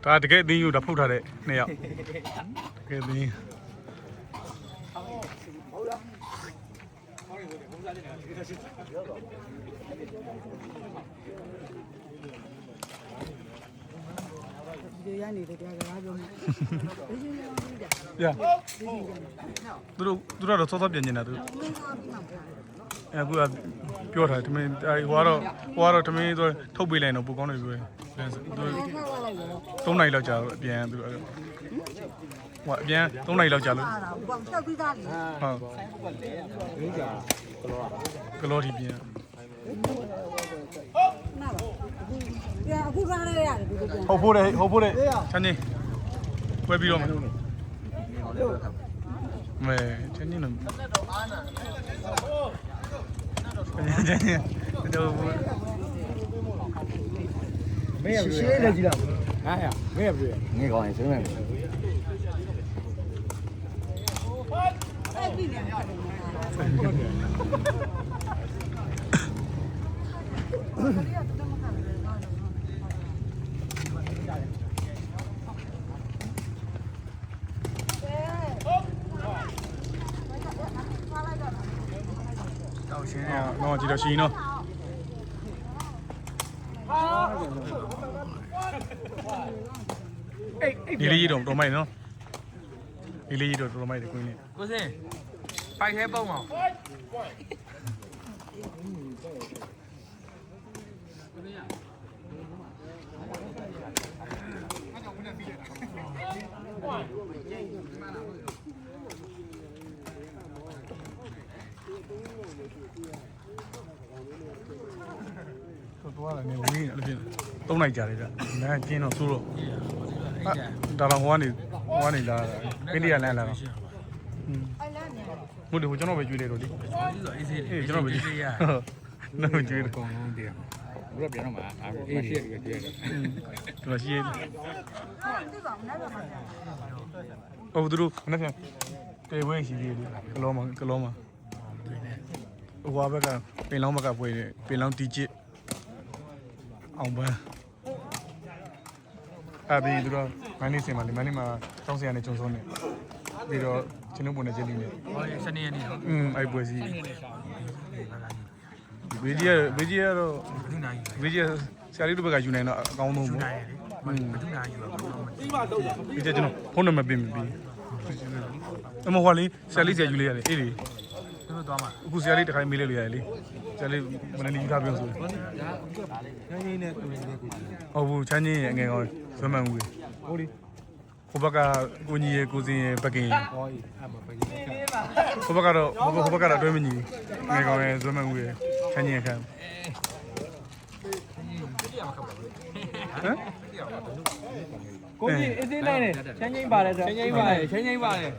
ဒါတကယ်အင်းယူဒါဖုတ်ထားတဲ့နှစ်ယောက်တကယ်အင်း ဒီရနေတယ်တရားစကားပြောမှာ ရသူတို့တော့စောစောပြင်နေတာသူအခုကပြောထားတယ်တမင်ဟိုကတော့တမင်ဆိုထုတ်ပေးလိုက်တော့ပိုကောင်းတယ်ပြောတယ်သူ3နိုင်လောက်ကြာတော့အပြန်သူဟိုအပြန်3နိုင်လောက်ကြာလို့ ဘောင်တက်ပြီးသားလေ ဟုတ်ကလောဒီပြန် နားပါအခုကားလေးရတယ်ဒီလိုပြန် ဟုတ်ဖို့တယ်ချမ်းချင်းပွဲပြီးတော့မယ်မဲချမ်းချင်းတော့ချမ်းချင်းတော့ 没有，谁来记了？哎呀，没有不对，你搞的什么？ အဲ့ဒီနေရာတော့ရှင်းရတော့ကြည့်တော့ရှင်းနော်ဒီလေးတော့တော်မိုက်နော်ဒီလေးတော့တော်မိုက်တယ်ကွင်းလေး ကိုစင်ပိုက်ခဲပုံအောင် တော့လည်းနေဝင်းအဲ့လိုဖြစ်3နိုင်ကြတယ်ကနားကျင်းတော့ဆိုးတော့ဒါတော့ဟိုကနေလာပင်းတရလမ်းလာတော့မဟုတ်တယ်ဟိုကျွန်တော်ပဲကျွေးလိုက်တော့ဒီ အေးစေး အေးကျွန်တော်ပဲကျွေးဟုတ်နော်ကျွေးတယ် 公公的，不是别人嘛，俺们也是这个这个。 ကျွန်တော်ရှိရ ဒီကောင်နဲ့ပါမှာ ဟုတ်သူတို့မနေ့ကတေဝဲရှိသေးတယ်ကလောမှာဟိုဘက်ကပင်လောင်းဘက်ကပွဲတယ်ပင်လောင်းတီချစ်အောင်ပန်းအဲ့ဒီသူတို့မန်းနေစင်မှာလေမန်းနေမှာတောင်းစရာနဲ့ဂျုံစောနဲ့ပြီးတော့ချင်းတို့ပုံနဲ့ချင်းလေးနဲ့ ဟောစနေရက်နေ့နော် အဲ့ပွဲစီဗီဒီယိုတော့ ဘယ်သူနိုင် ဗီဒီယိုဆရာလေးတို့ဘက်ကယူနိုင်တော့အကောင်းဆုံးပေါ့ ဘယ်သူနိုင်ယူတော့ ဒီကျွန်တော်ဖုန်းနံပါတ်ပေးမယ်ပြီးအမဟွာလေးဆရာလေးဆရာယူလေးရတယ်အေးလေ သူတို့သွားမှာ အခုဆရာလေးတစ်ခိုင်းမေးလိုက်လို့ရတယ်လေဆရာလေးမနေ့ကယူထားပြောဆို ချမ်းကြီးနဲ့ကိုရင်နဲ့ကိုကြီး ဟုတ်ဘူးချမ်းချင်းရဲ့အငယ်ကောင်းဇွမ်းမှန်ဦး ဟိုဒီ ဟိုဘက်ကကိုကြီးရဲ့ကိုစင်းရဲ့ပကင် ဟောကြီးအမပဲကြီးက ဟိုဘက်ကတော့အတွဲမညီငယ်ကောင်းရဲ့ဇွမ်းမှန်ဦးရဲ့ချမ်းချင်းရဲ့ခံဟမ် ကိုကြီးအစ်စ်လိုက်နေချမ်းကြီးပါတယ်ဆိုချမ်းကြီးပါတယ်